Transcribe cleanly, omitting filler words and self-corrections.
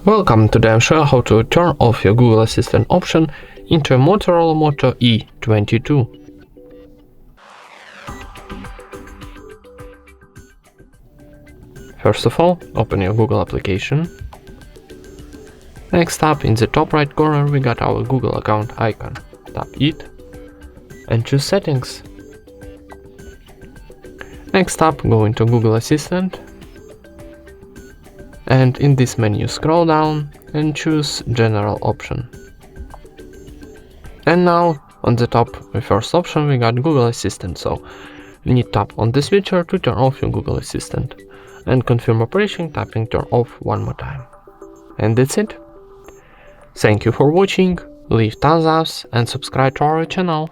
Welcome. Today I'm showing how to turn off your Google Assistant option into a Motorola Moto E22. First of all, open your Google application. Next up, in the top right corner we got our Google account icon. Tap it and choose Settings. Next up, go into Google Assistant, and in this menu scroll down and choose General option. And now on the top, the first option, we got Google Assistant, so you need to tap on the switcher to turn off your Google Assistant and confirm operation, tapping turn off one more time. And that's it. Thank you for watching, leave thumbs up and subscribe to our channel.